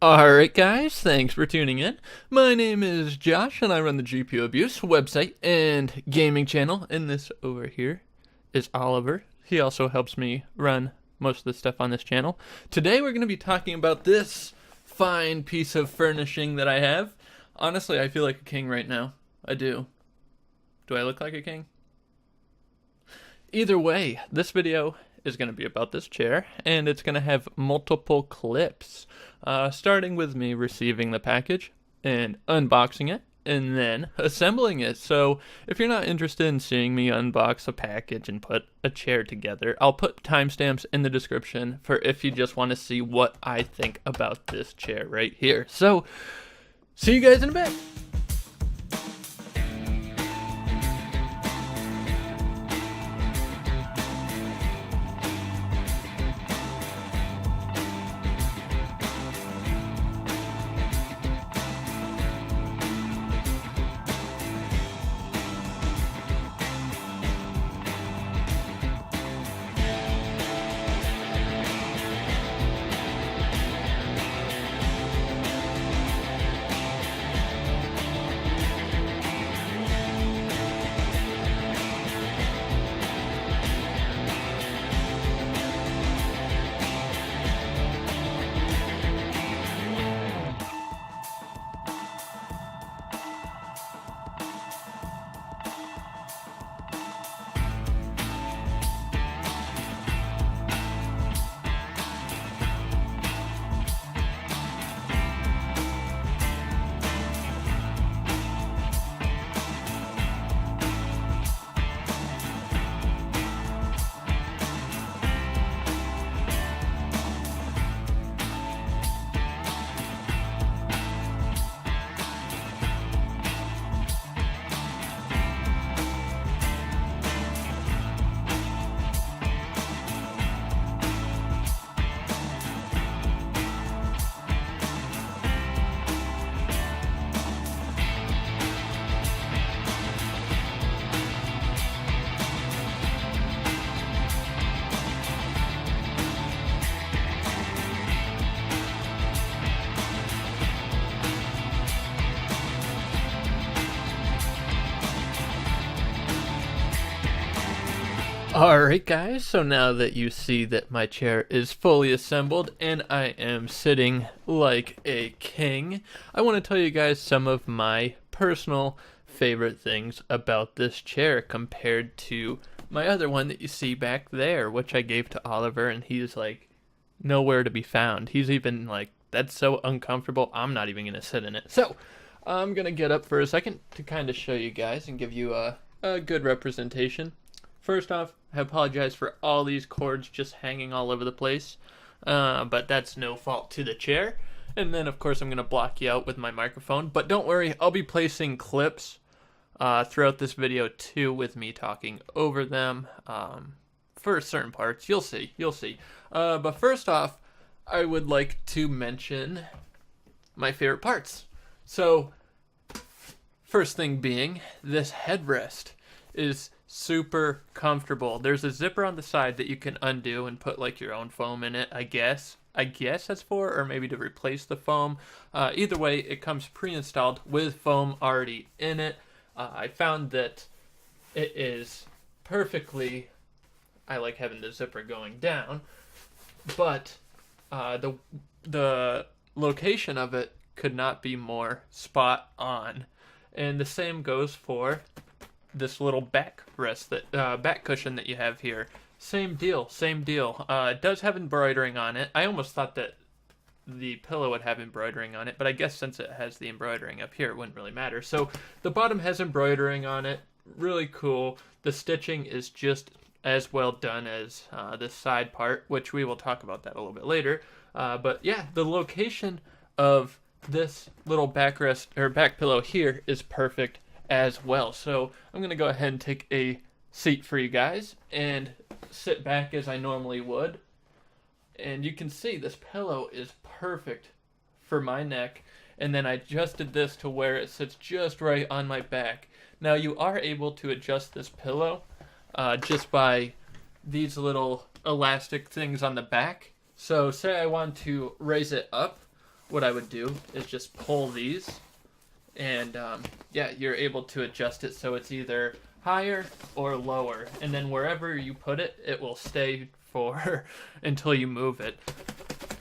Alright guys, thanks for tuning in. My name is Josh and I run the GPU Abuse website and gaming channel, and this over here is Oliver. He also helps me run most of the stuff on this channel. Today we're going to be talking about this fine piece of furnishing that I have. Honestly, I feel like a king right now. I do. Do I look like a king? Either way, this video is going to be about this chair, and it's going to have multiple clips, starting with me receiving the package and unboxing it, and then assembling it. So if you're not interested in seeing me unbox a package and put a chair together, I'll put timestamps in the description for if you just want to see what I think about this chair right here. So, see you guys in a bit. Alright guys, so now that you see that my chair is fully assembled and I am sitting like a king, I want to tell you guys some of my personal favorite things about this chair compared to my other one that you see back there, which I gave to Oliver, and he's like nowhere to be found. He's even like, that's so uncomfortable, I'm not even going to sit in it. So, I'm going to get up for a second to kind of show you guys and give you a good representation. First off, I apologize for all these cords just hanging all over the place, but that's no fault to the chair. And then, of course, I'm going to block you out with my microphone. But don't worry, I'll be placing clips throughout this video, too, with me talking over them for certain parts. You'll see. But first off, I would like to mention my favorite parts. So, first thing being, this headrest is super comfortable. There's a zipper on the side that you can undo and put like your own foam in it, I guess that's for, or maybe to replace the foam. Either way, it comes pre-installed with foam already in it. I found that it is perfectly, I like having the zipper going down, but the location of it could not be more spot on. And the same goes for this little backrest, back cushion that you have here. Same deal. It does have embroidering on it. I almost thought that the pillow would have embroidering on it, but I guess since it has the embroidering up here, it wouldn't really matter. So the bottom has embroidering on it. Really cool. The stitching is just as well done as this side part, which we will talk about that a little bit later. But yeah, the location of this little backrest or back pillow here is perfect as well. So I'm going to go ahead and take a seat for you guys and sit back as I normally would. And you can see this pillow is perfect for my neck. And then I adjusted this to where it sits just right on my back. Now you are able to adjust this pillow just by these little elastic things on the back. So say I want to raise it up what I would do is just pull these, and yeah, you're able to adjust it so it's either higher or lower, and then wherever you put it, it will stay for until you move it.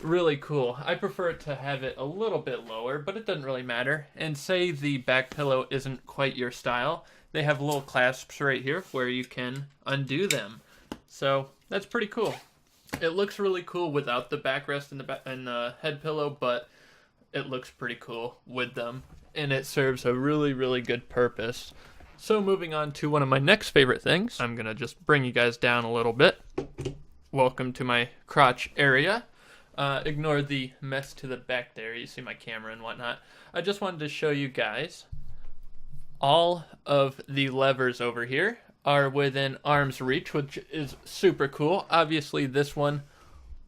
Really cool. I prefer to have it a little bit lower, but it doesn't really matter. And say the back pillow isn't quite your style, they have little clasps right here where you can undo them. So that's pretty cool. It looks really cool without the backrest and the head pillow, but it looks pretty cool with them, and it serves a really, really good purpose. So moving on to one of my next favorite things, I'm gonna just bring you guys down a little bit. Welcome to my crotch area. Ignore the mess to the back there. You see my camera and whatnot. I just wanted to show you guys all of the levers over here are within arm's reach, which is super cool. Obviously, this one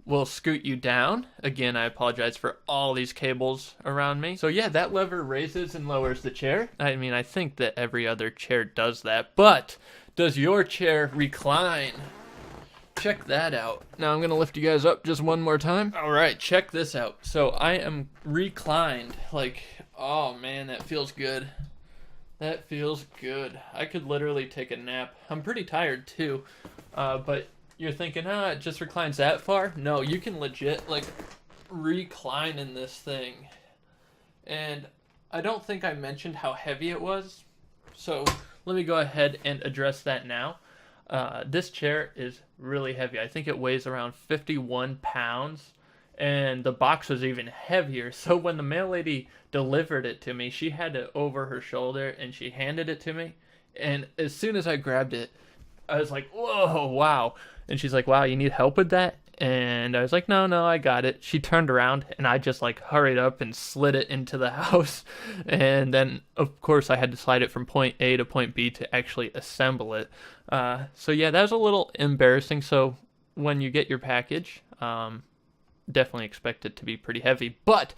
will scoot you down. Again, I apologize for all these cables around me. So yeah, that lever raises and lowers the chair. I mean, I think that every other chair does that, but does your chair recline? Check that out. Now I'm gonna lift you guys up just one more time. All right, check this out. So I am reclined. Like, oh man, that feels good. That feels good. I could literally take a nap. I'm pretty tired too, but you're thinking, it just reclines that far? No, you can legit like recline in this thing. And I don't think I mentioned how heavy it was, so let me go ahead and address that now. This chair is really heavy. I think it weighs around 51 pounds, and the box was even heavier. So when the mail lady delivered it to me, she had it over her shoulder and she handed it to me. And as soon as I grabbed it, I was like, whoa, wow. And she's like, wow, you need help with that? And I was like, no, I got it. She turned around and I just like hurried up and slid it into the house. And then, of course, I had to slide it from point A to point B to actually assemble it. So yeah, that was a little embarrassing. So when you get your package, definitely expect it to be pretty heavy. But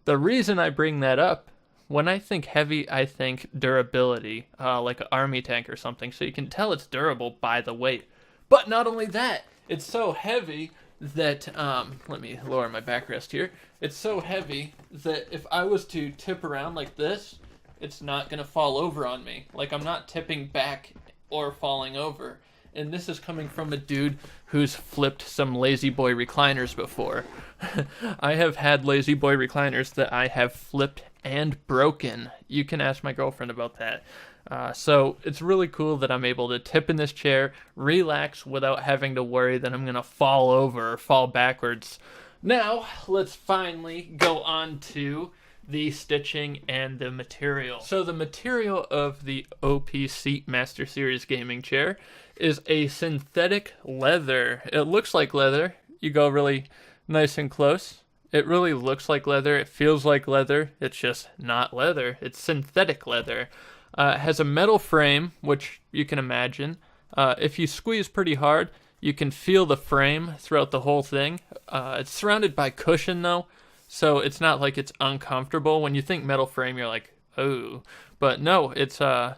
the reason I bring that up, when I think heavy, I think durability, like an army tank or something. So you can tell it's durable by the weight. But not only that, it's so heavy that, let me lower my backrest here. It's so heavy that if I was to tip around like this, it's not going to fall over on me. Like, I'm not tipping back or falling over. And this is coming from a dude who's flipped some Lazy Boy recliners before. I have had Lazy Boy recliners that I have flipped and broken. You can ask my girlfriend about that. So it's really cool that I'm able to tip in this chair, relax without having to worry that I'm going to fall over or fall backwards. Now, let's finally go on to the stitching and the material. So the material of the Opseat Master Series gaming chair is a synthetic leather. It looks like leather. You go really nice and close. It really looks like leather. It feels like leather. It's just not leather. It's synthetic leather. It has a metal frame, which you can imagine. If you squeeze pretty hard, you can feel the frame throughout the whole thing. It's surrounded by cushion, though, so it's not like it's uncomfortable. When you think metal frame, you're like, oh. But no, it's a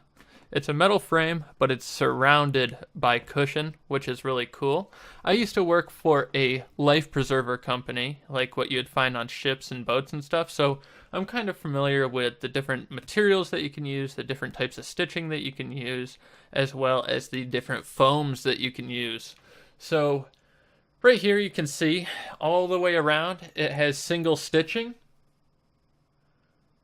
metal frame, but it's surrounded by cushion, which is really cool. I used to work for a life preserver company, like what you'd find on ships and boats and stuff, so I'm kind of familiar with the different materials that you can use, the different types of stitching that you can use, as well as the different foams that you can use. So right here you can see all the way around it has single stitching.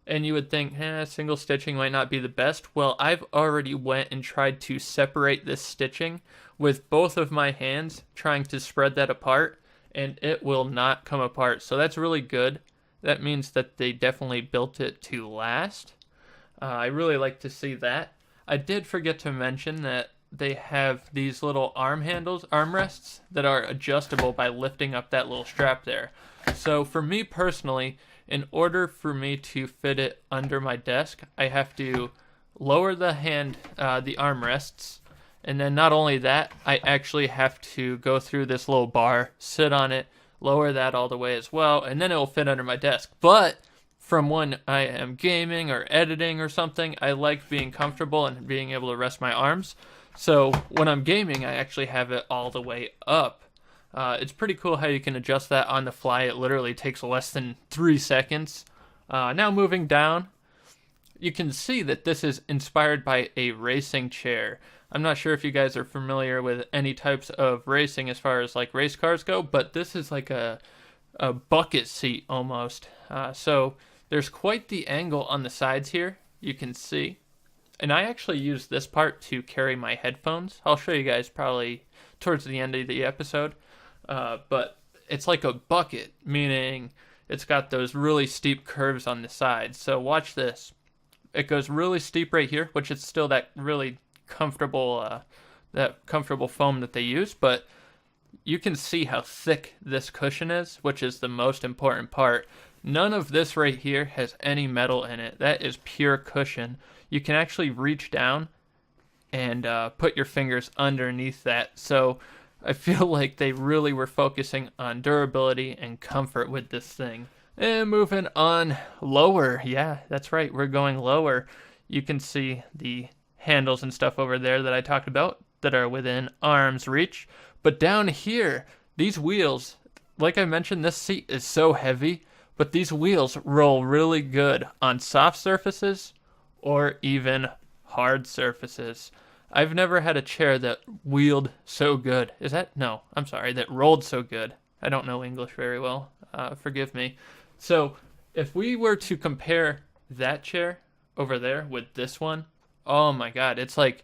And you would think, single stitching might not be the best. Well, I've already went and tried to separate this stitching with both of my hands, trying to spread that apart, and it will not come apart. So that's really good. That means that they definitely built it to last. I really like to see that. I did forget to mention that they have these little armrests that are adjustable by lifting up that little strap there. So for me personally, in order for me to fit it under my desk, I have to lower the armrests, and then not only that, I actually have to go through this little bar, sit on it, lower that all the way as well, and then it will fit under my desk. But from when I am gaming or editing or something, I like being comfortable and being able to rest my arms. So when I'm gaming, I actually have it all the way up. It's pretty cool how you can adjust that on the fly. It literally takes less than 3 seconds. Now moving down, you can see that this is inspired by a racing chair. I'm not sure if you guys are familiar with any types of racing as far as like race cars go, but this is like a bucket seat almost. So there's quite the angle on the sides here, you can see. And I actually use this part to carry my headphones. I'll show you guys probably towards the end of the episode. But it's like a bucket, meaning it's got those really steep curves on the sides. So watch this. It goes really steep right here, which is still that really comfortable foam that they use, but you can see how thick this cushion is, which is the most important part. None of this right here has any metal in it. That is pure cushion. You can actually reach down and put your fingers underneath that. So I feel like they really were focusing on durability and comfort with this thing. And moving on lower. Yeah, that's right. We're going lower. You can see the handles and stuff over there that I talked about that are within arm's reach. But down here, these wheels, like I mentioned, this seat is so heavy, but these wheels roll really good on soft surfaces or even hard surfaces. I've never had a chair that wheeled so good. That rolled so good. I don't know English very well. Forgive me. So if we were to compare that chair over there with this one, oh my god, it's like,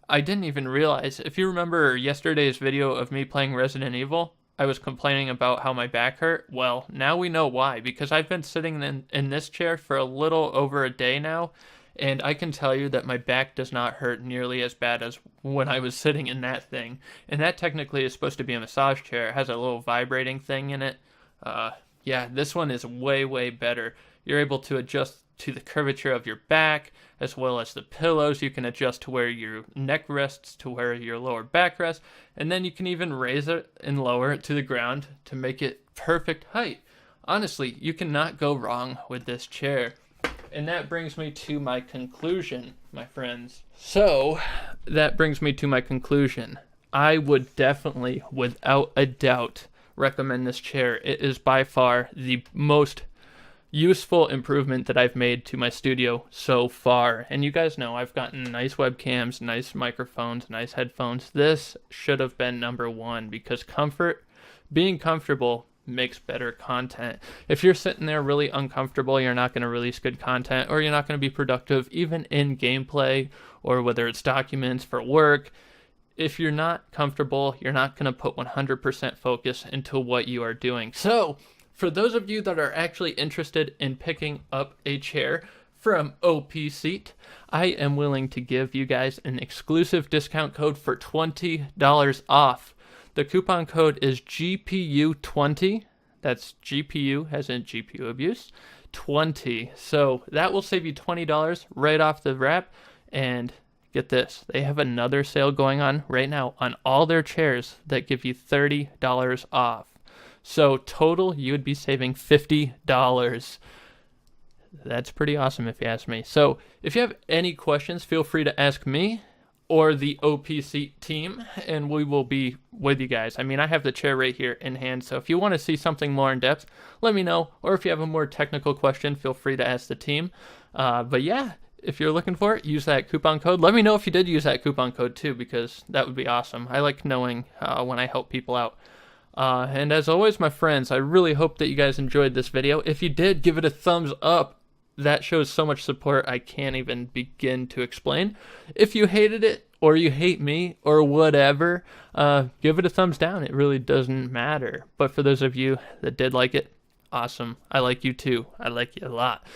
I didn't even realize. If you remember yesterday's video of me playing Resident Evil, I was complaining about how my back hurt. Well, now we know why, because I've been sitting in this chair for a little over a day now, and I can tell you that my back does not hurt nearly as bad as when I was sitting in that thing. And that technically is supposed to be a massage chair. It has a little vibrating thing in it. Yeah, this one is way, way better. You're able to adjust to the curvature of your back, as well as the pillows. You can adjust to where your neck rests, to where your lower back rests, and then you can even raise it and lower it to the ground to make it perfect height. Honestly, you cannot go wrong with this chair. And that brings me to my conclusion, my friends. So, that brings me to my conclusion. I would definitely, without a doubt, recommend this chair. It is by far the most useful improvement that I've made to my studio so far. And you guys know I've gotten nice webcams, nice microphones, nice headphones. This should have been number one, because being comfortable makes better content. If you're sitting there really uncomfortable, you're not going to release good content, or you're not going to be productive even in gameplay, or whether it's documents for work. If you're not comfortable, you're not going to put 100% focus into what you are doing. So for those of you that are actually interested in picking up a chair from Opseat, I am willing to give you guys an exclusive discount code for $20 off. The coupon code is GPU20. That's GPU as in GPU abuse, 20. So that will save you $20 right off the wrap. And get this, they have another sale going on right now on all their chairs that give you $30 off. So total, you would be saving $50. That's pretty awesome if you ask me. So if you have any questions, feel free to ask me or the Opseat team, and we will be with you guys. I mean, I have the chair right here in hand, so if you want to see something more in depth, let me know. Or if you have a more technical question, feel free to ask the team. But yeah, if you're looking for it, use that coupon code. Let me know if you did use that coupon code too, because that would be awesome. I like knowing when I help people out. And as always, my friends, I really hope that you guys enjoyed this video. If you did, give it a thumbs up. That shows so much support I can't even begin to explain. If you hated it, or you hate me, or whatever, give it a thumbs down. It really doesn't matter. But for those of you that did like it, awesome. I like you too. I like you a lot.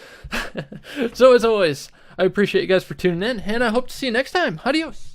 So as always, I appreciate you guys for tuning in, and I hope to see you next time. Adios.